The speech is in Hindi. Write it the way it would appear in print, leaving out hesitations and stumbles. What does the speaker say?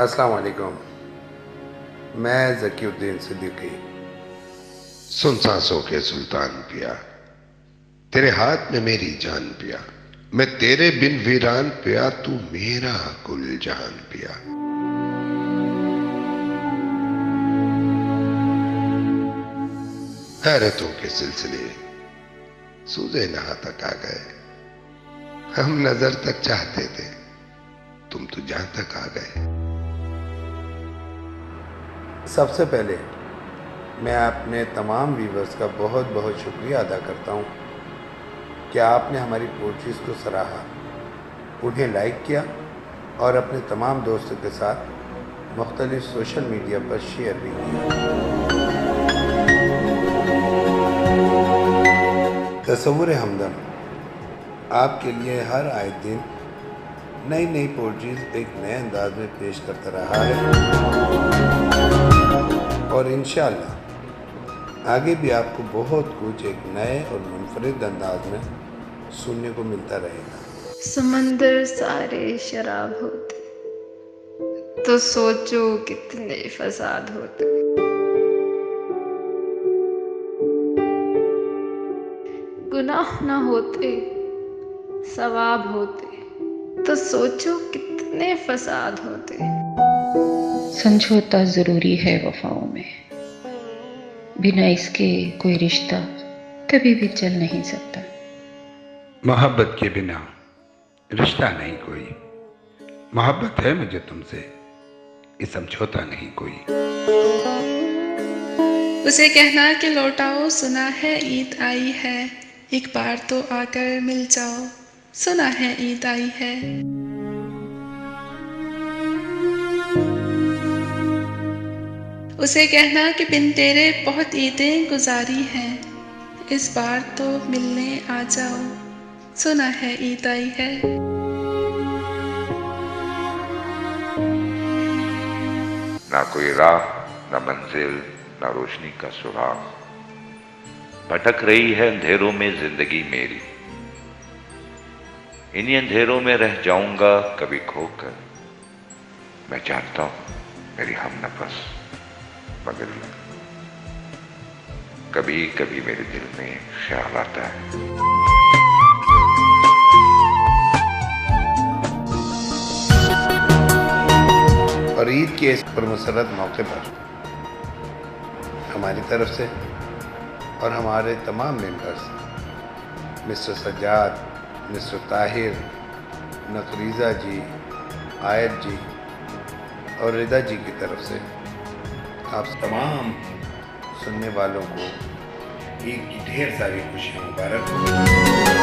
अस्सलाम वालेकुम। मैं ज़कीउद्दीन सिद्दीकी। सुन सांसों के सुल्तान पिया, तेरे हाथ में मेरी जान पिया। मैं तेरे बिन वीरान पिया, तू मेरा कुल जहान पिया। हैरतों के सिलसिले सूझे नहा तक आ गए। हम नजर तक चाहते थे, तुम तो जहां तक आ गए। सबसे पहले मैं अपने तमाम व्यूवर्स का बहुत बहुत शुक्रिया अदा करता हूँ कि आपने हमारी पोएट्रीज़ को सराहा, उन्हें लाइक किया और अपने तमाम दोस्तों के साथ मुख्तलिफ सोशल मीडिया पर शेयर भी किया। तसव्वुर हमदम आपके लिए हर आए दिन नई नई पोएट्रीज़ एक नए अंदाज में पेश करता रहा है और इंशाअल्लाह आगे भी आपको बहुत कुछ एक नए और मुनफरिद अंदाज में सुनने को मिलता रहेगा। समंदर सारे शराब होते तो सोचो कितने फसाद होते। गुनाह ना होते सवाब होते तो सोचो कितने फसाद होते। समझौता जरूरी है वफाओं में, बिना इसके कोई रिश्ता कभी भी चल नहीं सकता। मोहब्बत के बिना रिश्ता नहीं कोई, मोहब्बत है मुझे तुमसे, ये समझौता नहीं कोई। उसे कहना कि लौटाओ, सुना है ईद आई है, एक बार तो आकर मिल जाओ, सुना है ईद आई है। उसे कहना कि बिन तेरे बहुत ईदें गुजारी हैं, इस बार तो मिलने आ जाओ, सुना है ईद आई है। ना कोई राह, ना मंजिल, ना रोशनी का सुराग, भटक रही है अंधेरों में जिंदगी मेरी। इन्हीं अंधेरों में रह जाऊंगा कभी खोकर। मैं जानता हूं मेरी हमनफस, मगर कभी कभी मेरे दिल में ख्याल आता है। और ईद के इस पुरमसरत मौके पर हमारी तरफ से और हमारे तमाम members, mister Sajjad, mister Tahir, Nafriza ji, Ayat ji और रिदा जी की तरफ से आप तमाम सुनने वालों को ईद की ढेर सारी खुशियाँ मुबारक हो।